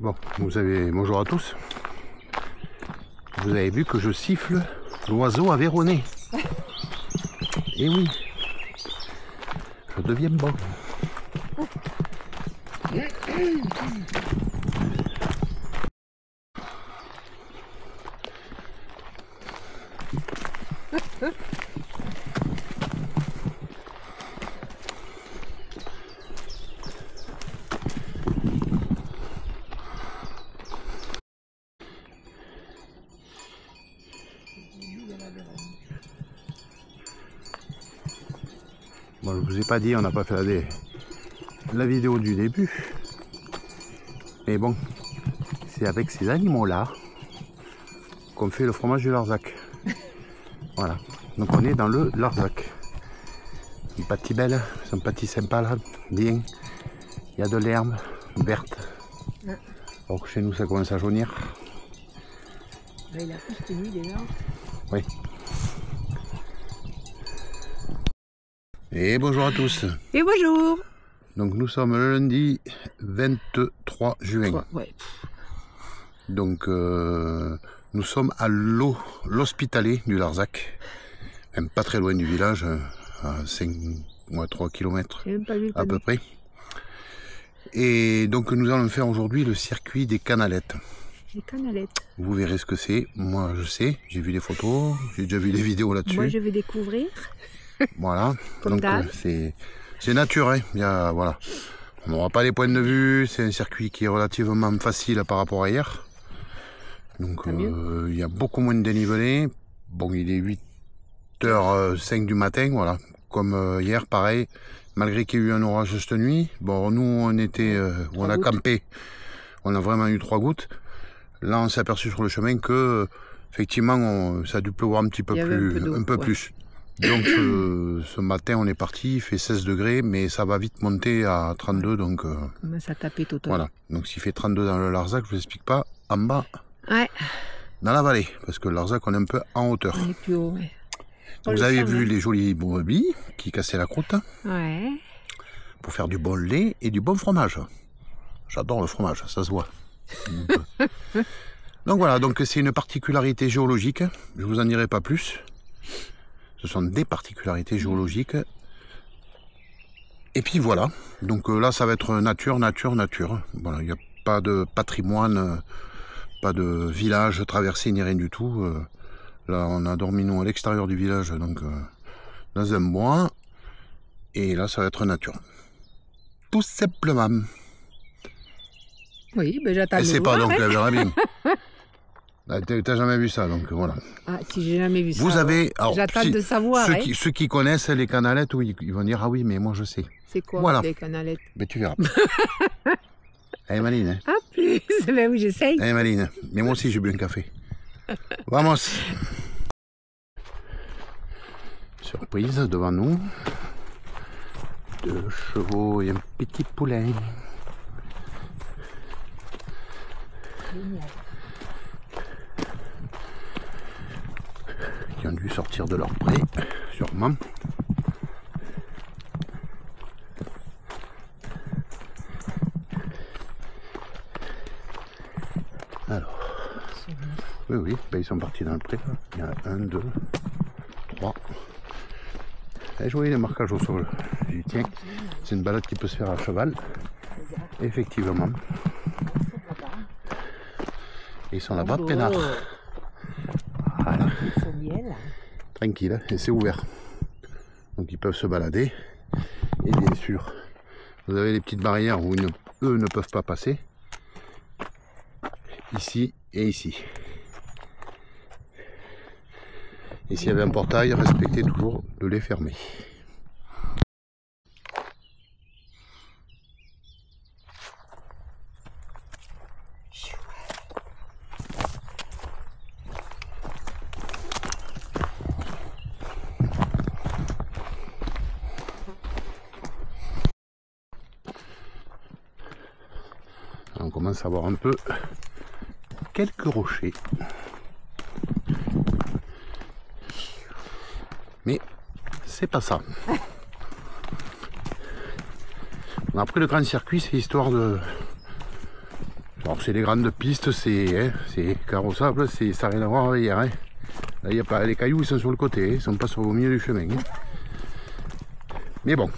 Bon, bonjour à tous. Vous avez vu que je siffle l'oiseau aveyronais. Et oui, je deviens bon. Bon, je vous ai pas dit, on n'a pas fait la vidéo du début. Mais bon, c'est avec ces animaux-là qu'on fait le fromage du Larzac. Voilà, donc on est dans le Larzac. Une pâtis belle, c'est un pâtis sympa là, bien. Il y a de l'herbe verte. Alors que chez nous ça commence à jaunir. Là, il a plus tenu déjà. Oui. Et bonjour à tous. Et bonjour. Donc nous sommes le lundi 23 juin. Ouais. Donc nous sommes à l'hospitalet du Larzac. Même pas très loin du village, à 3 km à peu près. Et donc nous allons faire aujourd'hui le circuit des canalettes. Les canalettes. Vous verrez ce que c'est. Moi je sais, j'ai vu des photos, j'ai déjà vu des vidéos là-dessus. Moi je vais découvrir. Voilà, Comme donc c'est nature, hein. Voilà. On n'aura pas les points de vue, c'est un circuit qui est relativement facile par rapport à hier. Donc il y a beaucoup moins de dénivelé. Bon, il est 8h05 du matin, voilà. Comme hier, pareil, malgré qu'il y a eu un orage cette nuit. Bon, nous on a campé, on a vraiment eu 3 gouttes. Là on s'est aperçu sur le chemin que effectivement ça a dû pleuvoir un petit peu plus. Donc ce matin on est parti, il fait 16 degrés, mais ça va vite monter à 32, donc commence à taper total. Voilà, donc s'il fait 32 dans le Larzac, je vous explique pas, en bas, ouais. Dans la vallée, parce que le Larzac on est un peu en hauteur. On est plus haut, ouais. Vous avez vu les jolies brebis qui cassaient la croûte, ouais. Pour faire du bon lait et du bon fromage. J'adore le fromage, ça se voit. Donc voilà, donc c'est une particularité géologique, je vous en dirai pas plus. Ce sont des particularités géologiques. Et puis voilà, donc là ça va être nature. Voilà, il n'y a pas de patrimoine, pas de village traversé ni rien du tout. Là on a dormi nous à l'extérieur du village, donc dans un bois. Et là ça va être nature. Tout simplement. Oui, ben j'attends. Et c'est pas donc la verra. T'as jamais vu ça, donc voilà. Ah, si j'ai jamais vu ça. Vous avez. J'attends de savoir. Ceux qui connaissent les canalettes, oui, ils vont dire ah oui, mais moi je sais. C'est quoi les canalettes? Mais tu verras. Allez Maline. Hein. Ah plus, ben oui, j'essaye. Allez Maline, mais moi aussi j'ai bu un café. Vamos. Surprise devant nous. 2 chevaux et un petit poulet. Génial. Qui ont dû sortir de leur pré, sûrement. Alors, oui, ben ils sont partis dans le pré. Là. Il y en a 1, 2, 3. Et je voyais les marquages au sol. J'ai dit tiens, c'est une balade qui peut se faire à cheval. Effectivement. Ils sont là-bas, peinards. Voilà. Ils sont bien là. Tranquille, et c'est ouvert. Donc ils peuvent se balader. Et bien sûr, vous avez les petites barrières où eux ne peuvent pas passer. Ici et ici. Et s'il y avait un portail, respectez toujours de les fermer. On commence à voir un peu quelques rochers. Mais c'est pas ça. Après le grand circuit, c'est histoire de... Alors c'est les grandes pistes, c'est carrossable, ça n'a rien à voir avec hier. Hein. Là, y a pas, les cailloux ils sont sur le côté, ils sont pas au milieu du chemin. Hein. Mais bon,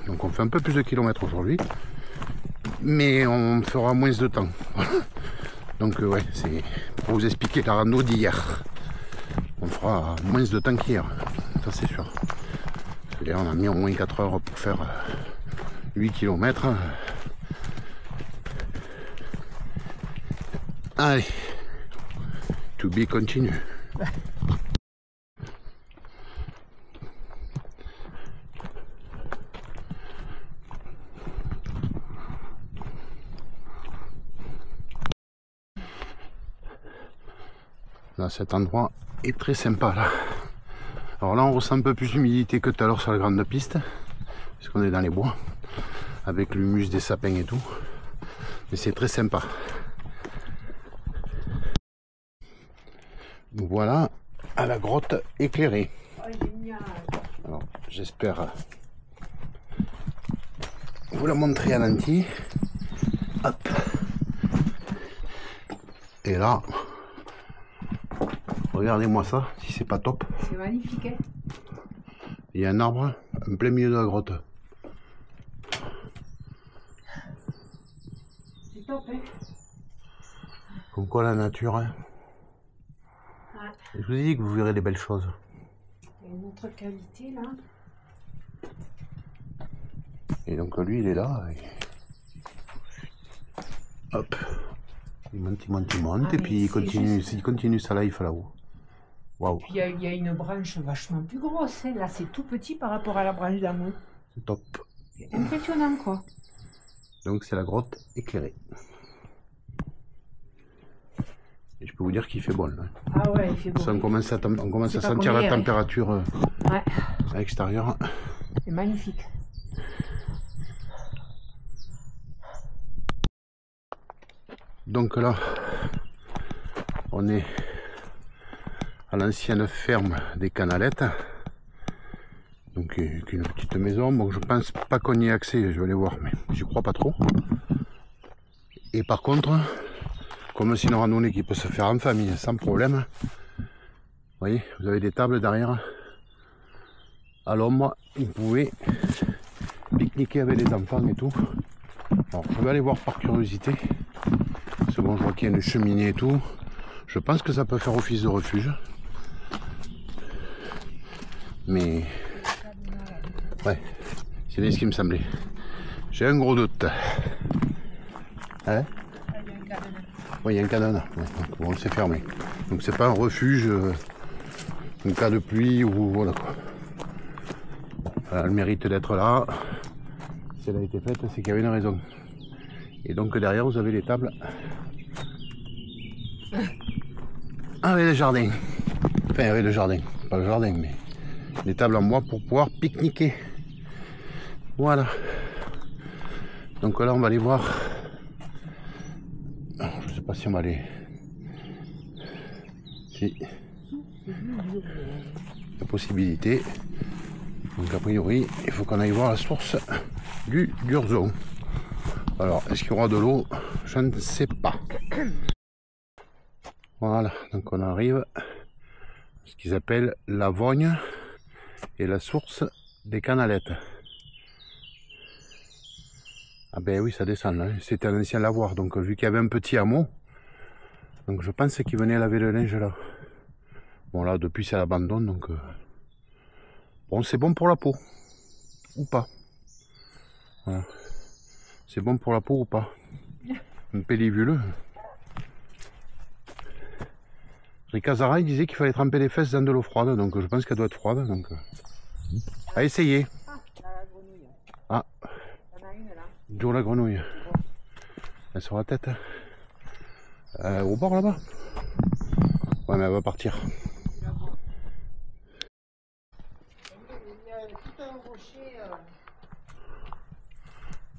donc on fait un peu plus de kilomètres aujourd'hui. Mais on fera moins de temps. Donc ouais, c'est pour vous expliquer la rando d'hier. On fera moins de temps qu'hier, ça c'est sûr. Là, on a mis au moins 4 heures pour faire 8 km. Allez, to be continue. Là, cet endroit est très sympa là. Alors là, on ressent un peu plus d'humidité que tout à l'heure sur la grande piste, puisqu'on est dans les bois, avec l'humus des sapins et tout. Mais c'est très sympa. Voilà à la grotte éclairée. Alors, j'espère vous la montrer à l'anti. Hop. Et là, regardez-moi ça, si c'est pas top. C'est magnifique, hein. Il y a un arbre en plein milieu de la grotte. C'est top, hein. Comme quoi la nature, hein. Ouais. Je vous ai dit que vous verrez des belles choses. Il y a une autre qualité là. Et donc lui il est là. Et... hop. Il monte, et puis il continue sa life là-haut. Waouh. Puis il y a une branche vachement plus grosse, hein. Là c'est tout petit par rapport à la branche d'amour. C'est top. C'est impressionnant quoi. Donc c'est la grotte éclairée. Et je peux vous dire qu'il fait bon là. Ah ouais, il fait beau. Ça, on commence à sentir la température ouais. à l'extérieur. C'est magnifique. Donc là, on est à l'ancienne ferme des Canalettes. Donc une petite maison. Bon, je pense pas qu'on y ait accès, je vais aller voir, mais j'y crois pas trop. Et par contre, comme c'est une randonnée qui peut se faire en famille sans problème, vous voyez, vous avez des tables derrière. À l'ombre, vous pouvez pique-niquer avec les enfants et tout. Alors, je vais aller voir par curiosité. Parce que bon, je vois qu'il y a une cheminée et tout. Je pense que ça peut faire office de refuge. Mais... ouais, c'est bien ce qui me semblait. J'ai un gros doute. Hein? Oui, il y a un cadenas. Ouais, bon, c'est fermé. Donc c'est pas un refuge en cas de pluie ou voilà quoi. Elle a le mérite d'être là. Si elle a été faite, c'est qu'il y avait une raison. Et donc derrière vous avez les tables. Avec le jardin. Enfin avec le jardin. Pas le jardin mais les tables en bois pour pouvoir pique-niquer. Voilà. Donc là on va aller voir. Alors, je sais pas si on va aller. Si. La possibilité. Donc a priori il faut qu'on aille voir la source du Gurzo. Alors est-ce qu'il y aura de l'eau? Je ne sais pas. Voilà, donc on arrive à ce qu'ils appellent la Vogne et la source des Canalettes. Ah ben oui, ça descend là, c'était un ancien lavoir, donc vu qu'il y avait un petit hameau, donc je pense qu'ils venaient laver le linge là. Bon là, depuis c'est à l'abandon, donc bon, c'est bon pour la peau, ou pas. Voilà. C'est bon pour la peau ou pas. Une pellicule. Ricazara il disait qu'il fallait tremper les fesses dans de l'eau froide, donc je pense qu'elle doit être froide, donc à essayer. Ah, Joe la grenouille. Elle est sur la tête. Au bord là-bas. Ouais mais elle va partir.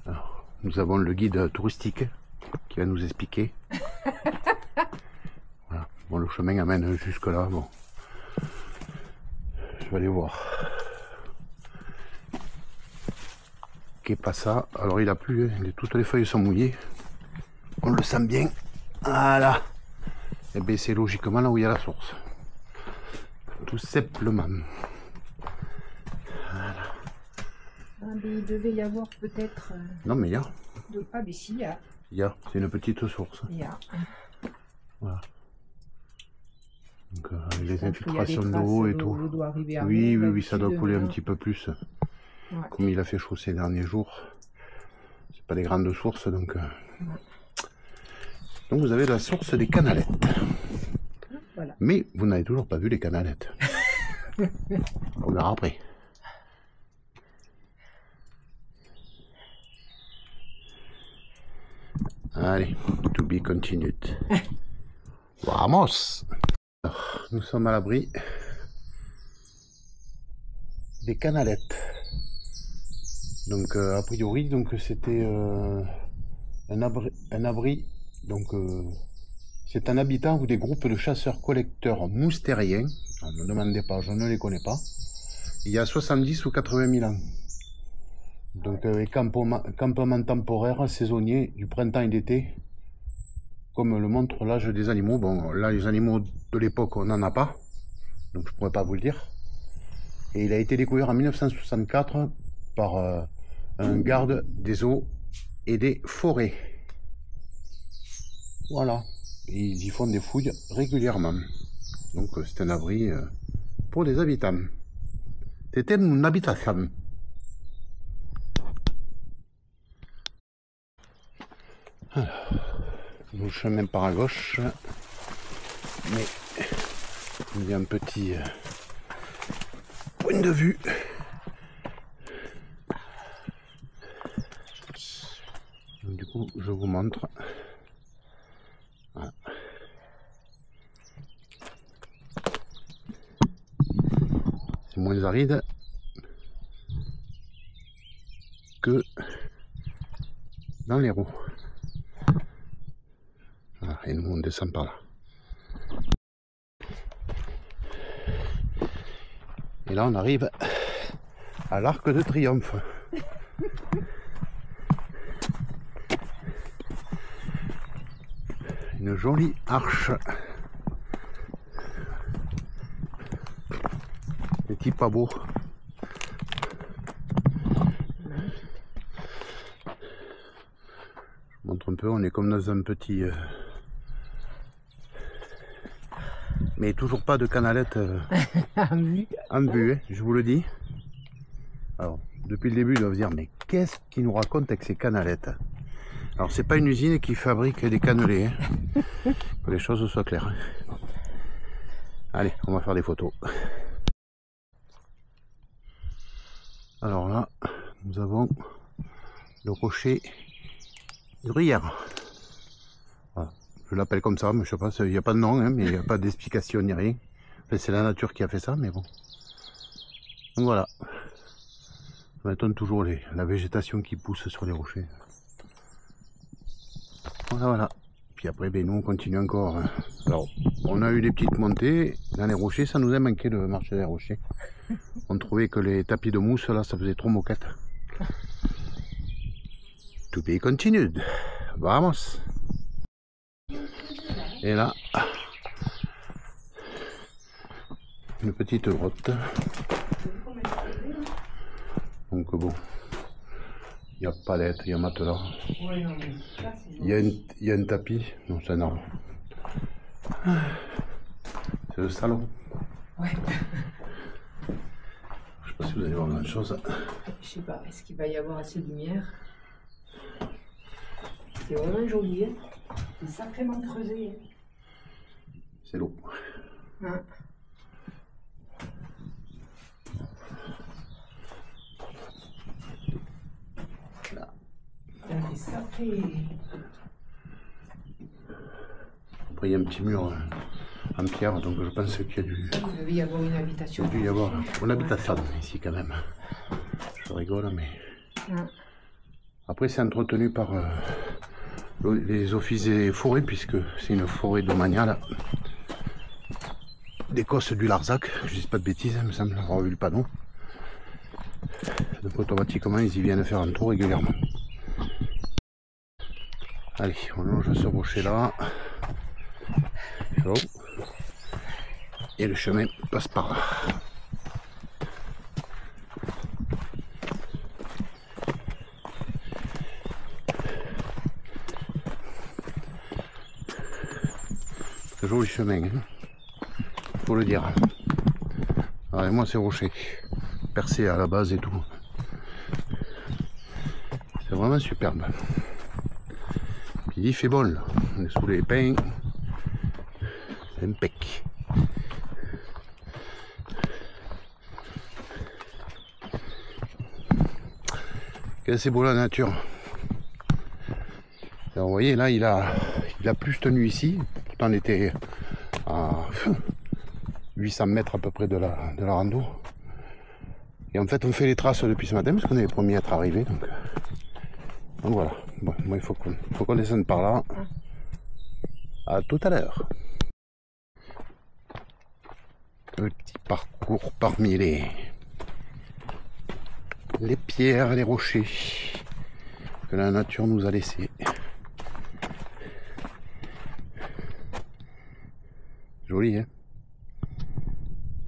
Alors, nous avons le guide touristique qui va nous expliquer. Voilà. Bon, le chemin amène jusque là. Bon, je peux aller voir. Qu'est pas ça? Alors il a plu, hein. Toutes les feuilles sont mouillées. On le sent bien. Voilà. Et bien c'est logiquement là où il y a la source. Tout simplement. Voilà. Ah, mais il devait y avoir peut-être... Non mais il y a. Ah mais si, il y a. Il y a, c'est une petite source. Il y a. Voilà. Donc les infiltrations d'eau et tout. Oui, oui, oui, ça doit couler un petit peu plus. Ouais. Comme il a fait chaud ces derniers jours. C'est pas des grandes sources, donc... Ouais. Donc vous avez la source des canalettes. Voilà. Mais vous n'avez toujours pas vu les canalettes. On verra après. Allez, to be continued. Vamos! Alors, nous sommes à l'abri des canalettes. Donc a priori, donc c'était un abri. Donc c'est un habitat où des groupes de chasseurs-collecteurs moustériens, ne me demandez pas, je ne les connais pas, il y a 70 ou 80 000 ans. Donc campement temporaire, saisonnier, du printemps et d'été, comme le montre l'âge des animaux. Bon, là les animaux de l'époque on n'en a pas, donc je pourrais pas vous le dire. Et il a été découvert en 1964 par un garde des eaux et des forêts. Voilà, et ils y font des fouilles régulièrement. Donc c'est un abri pour les habitants. C'était une habitation. Alors, le chemin par à gauche, mais il y a un petit point de vue. Donc, du coup, je vous montre. Voilà. C'est moins aride que dans les roues. Voilà, et nous on descend par là. Et là on arrive à l'Arc de Triomphe. Une jolie arche. Petit pas beau. Je montre un peu, on est comme dans un petit... Mais toujours pas de canalette en vue, hein, je vous le dis. Alors, depuis le début, ils doivent dire, mais qu'est-ce qu'ils nous racontent avec ces canalettes? Alors, c'est pas une usine qui fabrique des cannelés, hein, que les choses soient claires. Allez, on va faire des photos. Alors là, nous avons le rocher Gruyère. Voilà. Je l'appelle comme ça, mais je sais pas, il n'y a pas de nom, hein, mais il n'y a pas d'explication ni rien. Enfin, c'est la nature qui a fait ça, mais bon. Donc voilà. Ça m'étonne toujours la végétation qui pousse sur les rochers. Voilà, voilà. Puis après, ben, nous on continue encore. Alors, on a eu des petites montées dans les rochers, ça nous a manqué de marcher des rochers. On trouvait que les tapis de mousse, là, ça faisait trop moquette. To be continued. Vamos. Et là, une petite grotte. Donc bon, il y a palette, il y a matelas. Il y a un tapis. Non, c'est un arbre. C'est le salon. Ouais. Je sais pas si vous allez voir grand chose. Je sais pas, est-ce qu'il va y avoir assez de lumière? C'est vraiment joli, hein. C'est sacrément creusé. C'est l'eau. Hein. Là. C'est sacré. Après il y a un petit mur en pierre, donc je pense qu'il y a du... Il devait y avoir une habitation. Il devait y avoir une habitation ici quand même. Je rigole, mais... Ouais. Après c'est entretenu par les offices des forêts, puisque c'est une forêt domaniale. d'Écosse du Larzac, je dis pas de bêtises, il me semble avoir vu le panneau. Donc automatiquement ils y viennent faire un tour régulièrement. Allez, on longe ce rocher là. Et le chemin passe par là. C'est joli chemin, hein, faut le dire. Alors, moi c'est rocher, percé à la base et tout. C'est vraiment superbe. Puis il fait bon là, on est sous les pins. C'est impec. Que c'est beau la nature. Alors, vous voyez là il a plus tenu ici. Pourtant on était à 800 mètres à peu près de la rando. Et en fait on fait les traces depuis ce matin parce qu'on est les premiers à être arrivés. Donc voilà. Bon, moi il faut qu'on descende par là. À tout à l'heure. Petit parcours parmi les pierres, les rochers que la nature nous a laissés. Joli, hein,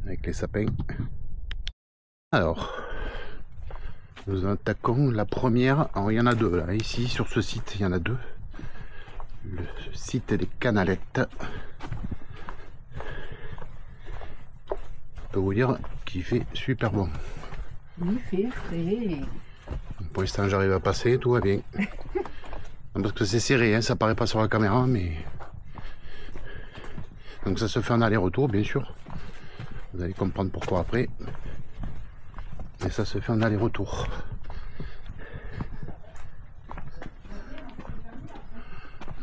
avec les sapins. Alors, nous attaquons la première. Alors, il y en a deux là. Ici, sur ce site, il y en a deux. Le site des Canalettes. Je peux vous dire qu'il fait super bon. Il fait frais. Pour l'instant, j'arrive à passer, tout va bien. Parce que c'est serré, hein, ça paraît pas sur la caméra, mais... Donc ça se fait en aller-retour, bien sûr. Vous allez comprendre pourquoi après. Et ça se fait en aller-retour.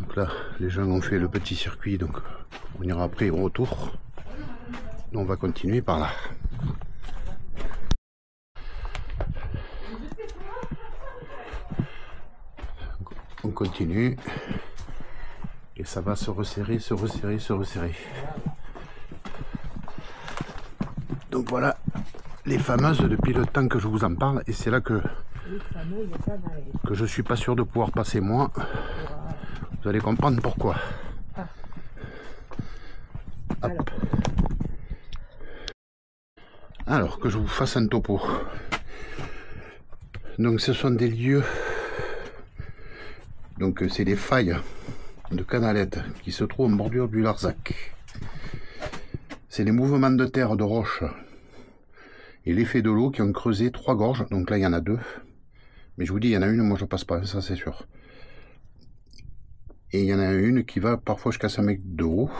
Donc là, les gens ont fait le petit circuit, donc on ira après au retour. On va continuer par là. On continue. Et ça va se resserrer, se resserrer, se resserrer. Donc voilà les fameuses depuis le temps que je vous en parle. Et c'est là que je suis pas sûr de pouvoir passer moi. Vous allez comprendre pourquoi. Hop. Alors que je vous fasse un topo. Donc ce sont des lieux. Donc c'est des failles de Canalettes qui se trouvent en bordure du Larzac. C'est les mouvements de terre, de roches et l'effet de l'eau qui ont creusé 3 gorges. Donc là il y en a 2. Mais je vous dis, il y en a une, moi je passe pas, ça c'est sûr. Et il y en a une qui va parfois jusqu'à 5 mètres de haut.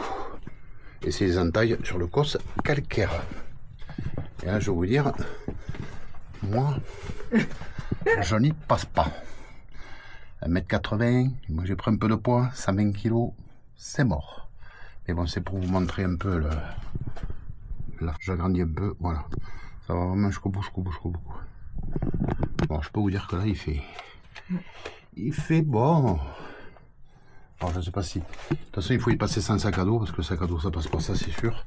Et c'est les entailles sur le cos calcaire. Et là je vais vous dire, moi je n'y passe pas. 1m80, moi j'ai pris un peu de poids, 120 kg, c'est mort. Mais bon, c'est pour vous montrer un peu le... Là, j'agrandis un peu, voilà. Ça va vraiment jusqu'au bout, jusqu'au bout, jusqu'au bout. Bon, je peux vous dire que là, il fait bon. Alors, je sais pas si... De toute façon, il faut y passer sans sac à dos, parce que le sac à dos, ça passe pas, ça c'est sûr.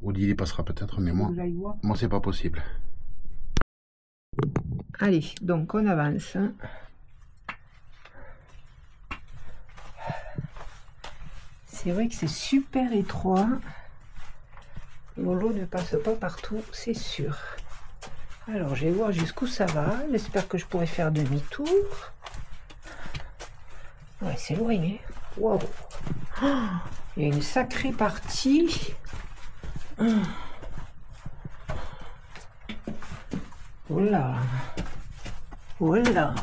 Audi, il y passera peut-être, mais moi c'est pas possible. Allez, donc on avance. C'est vrai que c'est super étroit. L'eau ne passe pas partout, c'est sûr. Alors, je vais voir jusqu'où ça va. J'espère que je pourrai faire demi-tour. Ouais, c'est loin, hein. Waouh. Il y a une sacrée partie. Oh là. Oh là.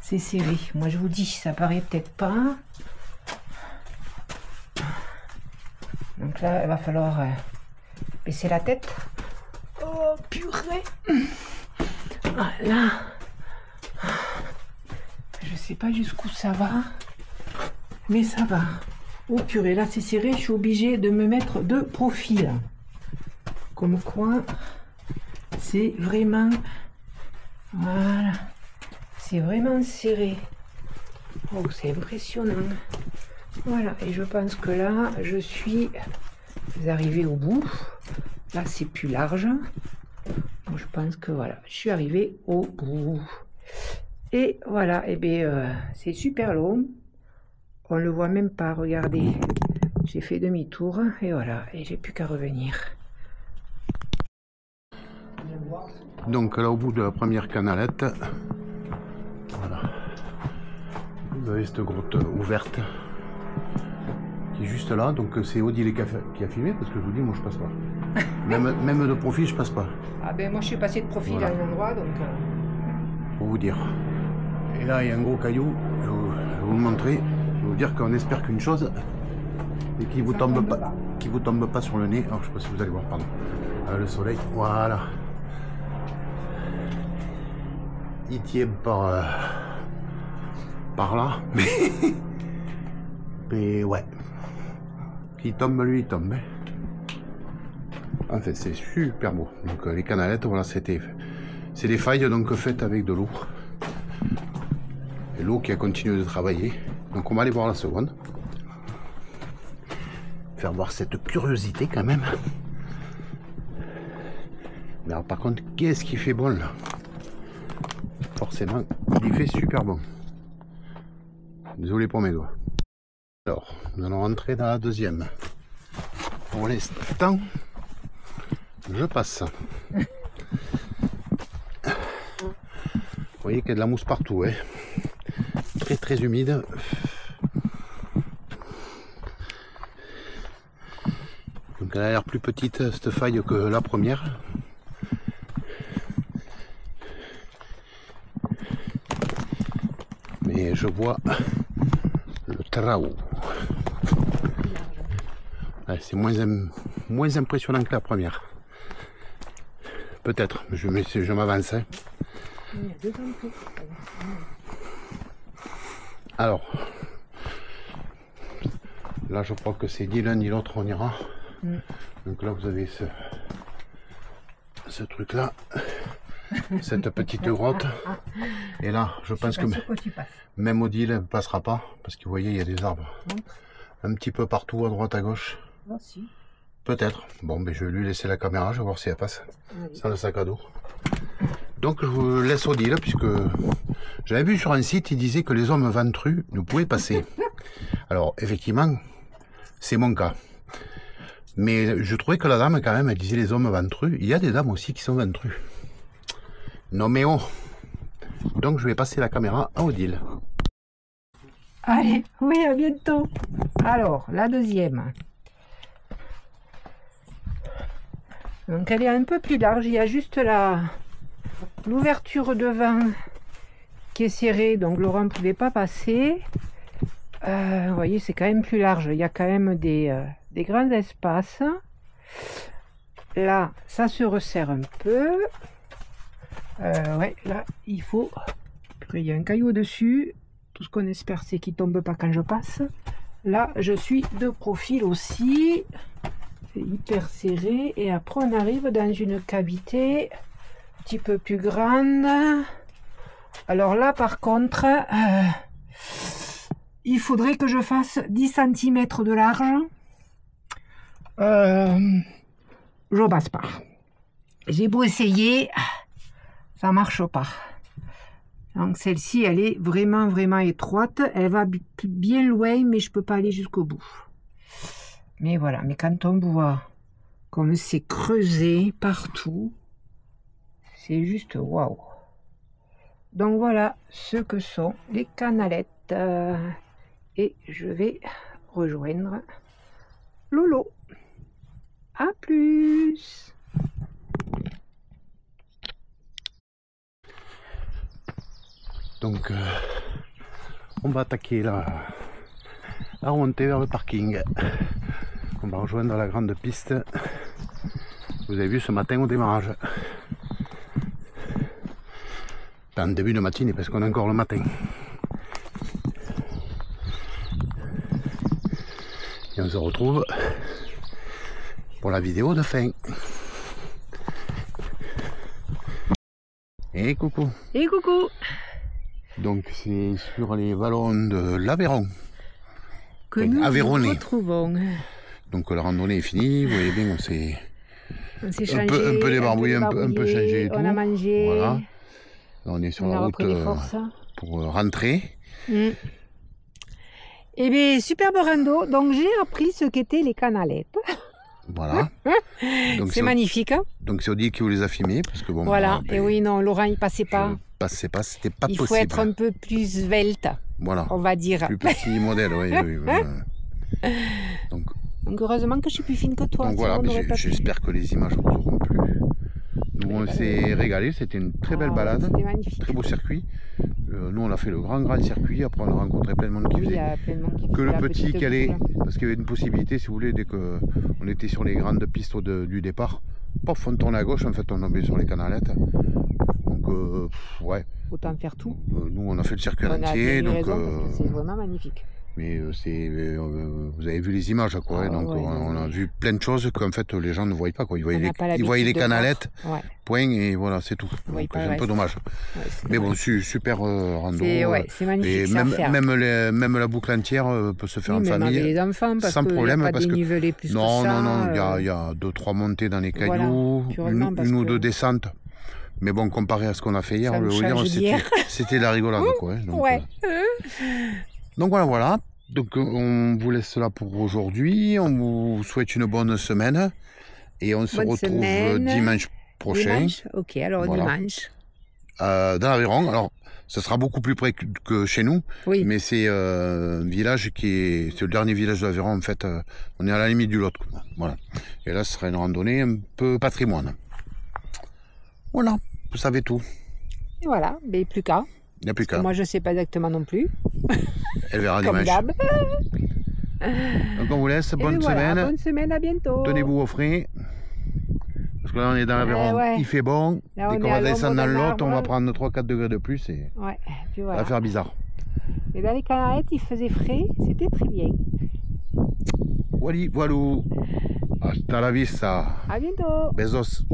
C'est serré. Moi, je vous dis, ça paraît peut-être pas. Donc là, il va falloir baisser la tête. Oh, purée. Voilà. Je sais pas jusqu'où ça va, mais ça va. Oh purée, là c'est serré, je suis obligée de me mettre de profil. Comme quoi, c'est vraiment... Voilà. C'est vraiment serré. Oh, c'est impressionnant. Voilà, et je pense que là, je suis vous arrivez au bout. Là, c'est plus large. Donc, je pense que voilà, je suis arrivée au bout. Et voilà, et bien, c'est super long. On le voit même pas, regardez. J'ai fait demi-tour et voilà, et j'ai plus qu'à revenir. Donc là, au bout de la première canalette, voilà, vous avez cette grotte ouverte qui est juste là. Donc c'est Odile qui a filmé, parce que je vous dis, moi je passe pas. Même de profil, je passe pas. Ah ben moi je suis passé de profil à un endroit, donc... Pour vous dire. Et là, il y a un gros caillou, je vais vous le montrer. Je vais vous dire qu'on espère qu'une chose, et qu'il vous tombe pas sur le nez. Alors je sais pas si vous allez voir, pardon. Le soleil, voilà. Il tient par là, mais ouais. Qui tombe, lui, il tombe. En fait, c'est super beau. Donc les canalettes, voilà, c'est des failles donc faites avec de l'eau. Et l'eau qui a continué de travailler. Donc on va aller voir la seconde. Faire voir cette curiosité quand même. Mais alors par contre, qu'est-ce qui fait bon là? Forcément, il fait super bon. Désolé pour mes doigts. Alors, nous allons rentrer dans la deuxième. Pour l'instant, je passe. Vous voyez qu'il y a de la mousse partout, hein. Très très humide. Donc elle a l'air plus petite cette faille que la première. Mais je vois le Trao. Ouais, c'est moins impressionnant que la première. Peut-être, je m'avance. Hein. Alors, là je crois que c'est ni l'un ni l'autre on ira. Donc là vous avez ce truc là. Cette petite grotte. Et là, je pense que même Odile ne passera pas. Parce que vous voyez, il y a des arbres un petit peu partout, à droite, à gauche. Peut-être. Bon, mais je vais lui laisser la caméra, je vais voir si elle passe. Sans le sac à dos. Donc, je vous laisse Odile, puisque j'avais vu sur un site, il disait que les hommes ventrus ne pouvaient passer. Alors, effectivement, c'est mon cas. Mais je trouvais que la dame, quand même, elle disait les hommes ventrus. Il y a des dames aussi qui sont ventrus. Non mais oh. Donc je vais passer la caméra à Odile. Allez, oui, à bientôt. Alors, la deuxième. Donc elle est un peu plus large, il y a juste l'ouverture devant qui est serrée, donc Laurent ne pouvait pas passer. Vous voyez, c'est quand même plus large, il y a quand même des grands espaces. Là, ça se resserre un peu. Ouais, là, il faut... Il y a un caillou dessus. Tout ce qu'on espère, c'est qu'il ne tombe pas quand je passe. Là, je suis de profil aussi. C'est hyper serré. Et après, on arrive dans une cavité un petit peu plus grande. Alors là, par contre, il faudrait que je fasse 10 cm de large. Je passe pas. J'ai beau essayer... ça marche pas. Donc celle-ci, elle est vraiment étroite. Elle va bien loin, mais je peux pas aller jusqu'au bout. Mais voilà, mais quand on voit comme c'est creusé partout, c'est juste waouh. Donc voilà ce que sont les canalettes. Et je vais rejoindre Lolo. À plus. Donc, on va attaquer la remontée vers le parking. On va rejoindre la grande piste. Vous avez vu ce matin au démarrage. En début de matinée, parce qu'on est encore le matin. Et on se retrouve pour la vidéo de fin. Et coucou. Et coucou. Donc c'est sur les vallons de l'Aveyron que nous nous retrouvons. Donc la randonnée est finie, vous voyez bien, on s'est changé, un peu débarbouillé, un peu changé et tout. On a mangé. Voilà. Là, on est sur la route pour rentrer. Eh bien, superbe rando. Donc j'ai appris ce qu'étaient les canalettes. Voilà. C'est magnifique. Hein, donc c'est Odile qui vous les a filmés. Parce que bon, voilà. Et oui, non, Laurent, il passait pas. Passait pas, c'était pas possible. Il faut être un peu plus svelte. Voilà. On va dire. Plus petit modèle, oui. Donc heureusement que je suis plus fine que toi. Donc voilà, j'espère que les images vous auront plu. Nous on s'est régalé, c'était une très belle balade. C'était magnifique. Très beau circuit. Nous on a fait le grand circuit, après on a rencontré plein de monde qui faisait. Que le petit qui allait, parce qu'il y avait une possibilité si vous voulez, dès qu'on était sur les grandes pistes du départ, pof, on tournait à gauche, en fait on tombait sur les canalettes. Donc ouais. Autant faire tout. Nous on a fait le circuit entier. Donc c'est vraiment magnifique. Mais vous avez vu les images, quoi. Donc on a vu plein de choses qu'en fait les gens ne voyaient pas, quoi. Ils voyaient les canalettes, point, et voilà, c'est tout. Donc c'est un peu dommage. Mais bon, super rando. C'est magnifique. Et même la boucle entière peut se faire en famille. Avec les enfants, parce sans problème. Y a pas dénivelé plus que ça. Non, il y a 2-3 montées dans les cailloux, une ou deux descentes. Mais bon, comparé à ce qu'on a fait hier, c'était la rigolade, quoi. Donc voilà. Donc on vous laisse là pour aujourd'hui. On vous souhaite une bonne semaine. Et on se retrouve dimanche prochain. Ok, alors dimanche. Dans l'Aveyron. Alors, ce sera beaucoup plus près que chez nous. Oui. Mais c'est un village c'est le dernier village de l'Aveyron, en fait. On est à la limite du Lot. Voilà. Et là, ce sera une randonnée un peu patrimoine. Voilà, vous savez tout. Et voilà, mais plus qu'à. Il n'y a plus qu'à. Moi, je ne sais pas exactement non plus. Elle verra dimanche. Comme d'hab. Donc on vous laisse, bonne semaine. Bonne semaine, à bientôt. Tenez-vous au frais. Parce que là on est dans l'Aveyron, il fait bon. Dès qu'on va descendre dans l'Aude, on va prendre 3-4 degrés de plus et puis voilà. Ça va faire bizarre. Mais dans les Canarettes, il faisait frais, c'était très bien. Voilà. Hasta la vista. À bientôt. Besos.